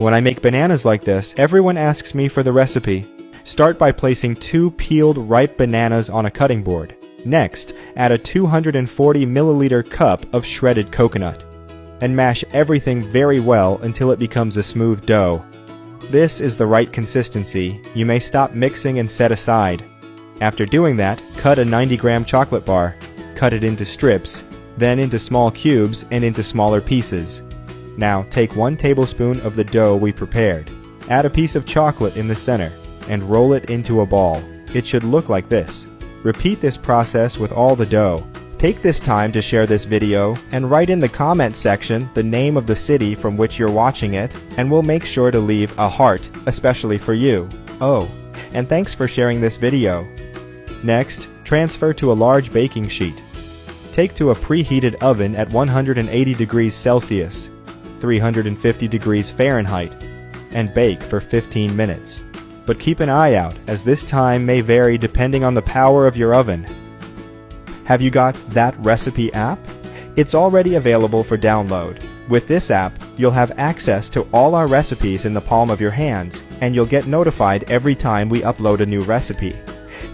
When I make bananas like this, everyone asks me for the recipe. Start by placing 2 peeled ripe bananas on a cutting board. Next, add a 240 milliliter cup of shredded coconut, and mash everything very well until it becomes a smooth dough. This is the right consistency. You may stop mixing and set aside. After doing that, cut a 90-gram chocolate bar. Cut it into strips, then into small cubes and into smaller pieces. Now take 1 tablespoon of the dough we prepared. Add a piece of chocolate in the center and roll it into a ball. It should look like this. Repeat this process with all the dough. Take this time to share this video and write in the comment section the name of the city from which you're watching it, and we'll make sure to leave a heart, especially for you. Oh, and thanks for sharing this video. Next, transfer to a large baking sheet. Take to a preheated oven at 180 degrees Celsius, 350 degrees Fahrenheit, and bake for 15 minutes. But keep an eye out, as this time may vary depending on the power of your oven. Have you got That Recipe app? It's already available for download. With this app, you'll have access to all our recipes in the palm of your hands, and you'll get notified every time we upload a new recipe.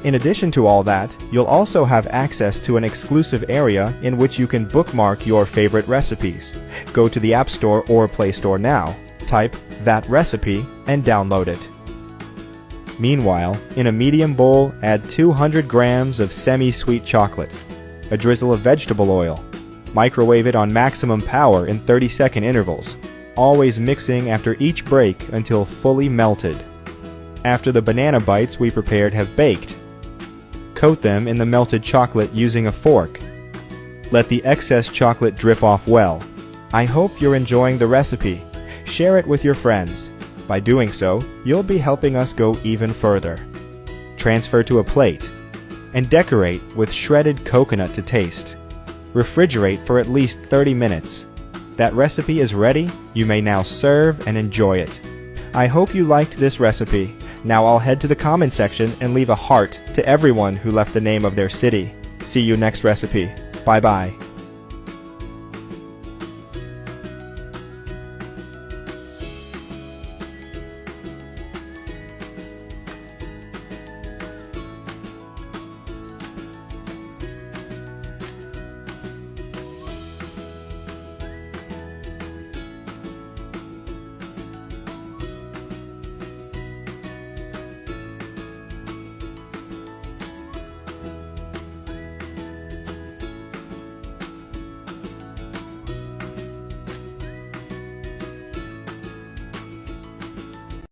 In addition to all that, you'll also have access to an exclusive area in which you can bookmark your favorite recipes. Go to the App Store or Play Store now, type That Recipe, and download it. Meanwhile, in a medium bowl, add 200 grams of semi-sweet chocolate, a drizzle of vegetable oil. Microwave it on maximum power in 30-second intervals, always mixing after each break until fully melted. After the banana bites we prepared have baked, coat them in the melted chocolate using a fork. Let the excess chocolate drip off well. I hope you're enjoying the recipe. Share it with your friends. By doing so, you'll be helping us go even further. Transfer to a plate and decorate with shredded coconut to taste. Refrigerate for at least 30 minutes. That recipe is ready. You may now serve and enjoy it. I hope you liked this recipe. Now I'll head to the comment section and leave a heart to everyone who left the name of their city. See you next recipe. Bye bye.